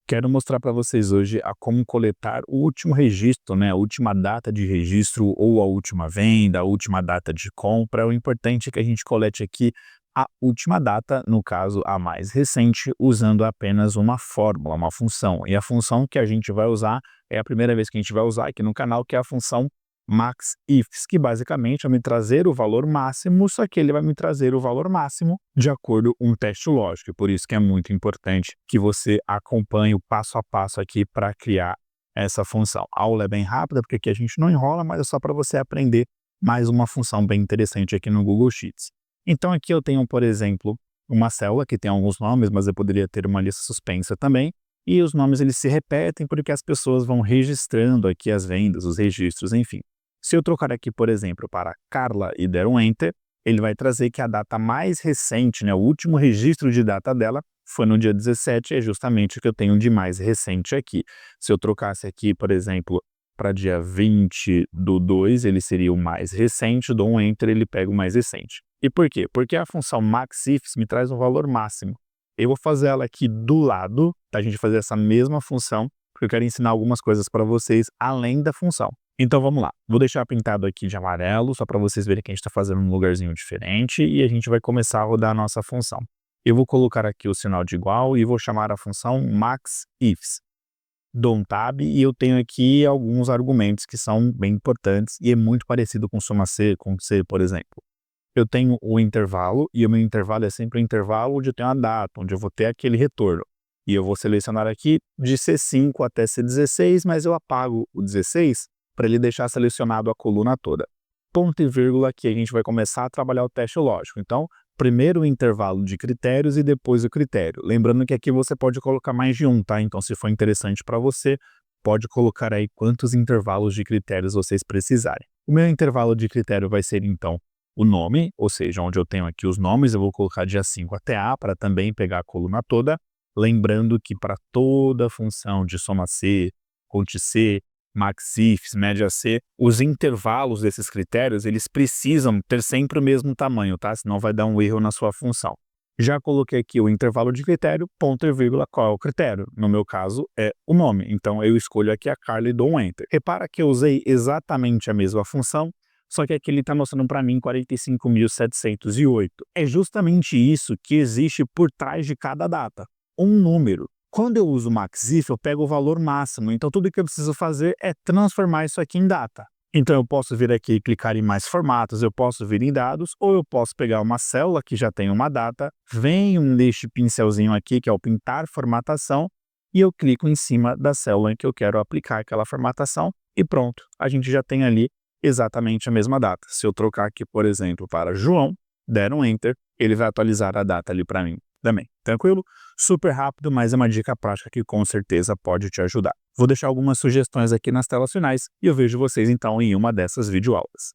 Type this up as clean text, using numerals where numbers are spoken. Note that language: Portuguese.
Quero mostrar para vocês hoje a como coletar o último registro, né, a última data de registro ou a última venda, a última data de compra. O importante é que a gente colete aqui a última data, no caso a mais recente, usando apenas uma fórmula, uma função. E a função que a gente vai usar é a primeira vez que a gente vai usar aqui no canal, que é a função maxifs, que basicamente vai me trazer o valor máximo, só que ele vai me trazer o valor máximo de acordo com um teste lógico. Por isso que é muito importante que você acompanhe o passo a passo aqui para criar essa função. A aula é bem rápida, porque aqui a gente não enrola, mas é só para você aprender mais uma função bem interessante aqui no Google Sheets. Então aqui eu tenho, por exemplo, uma célula que tem alguns nomes, mas eu poderia ter uma lista suspensa também, e os nomes eles se repetem porque as pessoas vão registrando aqui as vendas, os registros, enfim. Se eu trocar aqui, por exemplo, para Carla e der um Enter, ele vai trazer que a data mais recente, né, o último registro de data dela foi no dia 17, é justamente o que eu tenho de mais recente aqui. Se eu trocasse aqui, por exemplo, para dia 20/2, ele seria o mais recente, dou um Enter, ele pega o mais recente. E por quê? Porque a função maxifs me traz um valor máximo. Eu vou fazer ela aqui do lado, tá? A gente fazer essa mesma função, porque eu quero ensinar algumas coisas para vocês além da função. Então vamos lá, vou deixar pintado aqui de amarelo, só para vocês verem que a gente está fazendo um lugarzinho diferente e a gente vai começar a rodar a nossa função. Eu vou colocar aqui o sinal de igual e vou chamar a função maxifs. Dou um tab e eu tenho aqui alguns argumentos que são bem importantes e é muito parecido com soma C, com C, por exemplo. Eu tenho o intervalo e o meu intervalo é sempre o intervalo onde eu tenho a data, onde eu vou ter aquele retorno. E eu vou selecionar aqui de C5 até C16, mas eu apago o 16 para ele deixar selecionado a coluna toda. Ponto e vírgula, aqui a gente vai começar a trabalhar o teste lógico. Então, primeiro o intervalo de critérios e depois o critério. Lembrando que aqui você pode colocar mais de um, tá? Então, se for interessante para você, pode colocar aí quantos intervalos de critérios vocês precisarem. O meu intervalo de critério vai ser, então, o nome, ou seja, onde eu tenho aqui os nomes, eu vou colocar de A5 até A para também pegar a coluna toda. Lembrando que para toda função de soma C, conte C, maxifs, média C, os intervalos desses critérios, eles precisam ter sempre o mesmo tamanho, tá? Senão vai dar um erro na sua função. Já coloquei aqui o intervalo de critério, ponto e vírgula, qual é o critério? No meu caso, é o nome. Então, eu escolho aqui a Carla e dou um Enter. Repara que eu usei exatamente a mesma função, só que aqui ele está mostrando para mim 45.708. É justamente isso que existe por trás de cada data. Um número. Quando eu uso o maxif, eu pego o valor máximo, então tudo que eu preciso fazer é transformar isso aqui em data. Então eu posso vir aqui e clicar em mais formatos, eu posso vir em dados, ou eu posso pegar uma célula que já tem uma data, venho neste pincelzinho aqui, que é o pintar formatação, e eu clico em cima da célula em que eu quero aplicar aquela formatação, e pronto, a gente já tem ali exatamente a mesma data. Se eu trocar aqui, por exemplo, para João, der um Enter, ele vai atualizar a data ali para mim também. Tranquilo? Super rápido, mas é uma dica prática que com certeza pode te ajudar. Vou deixar algumas sugestões aqui nas telas finais e eu vejo vocês então em uma dessas videoaulas.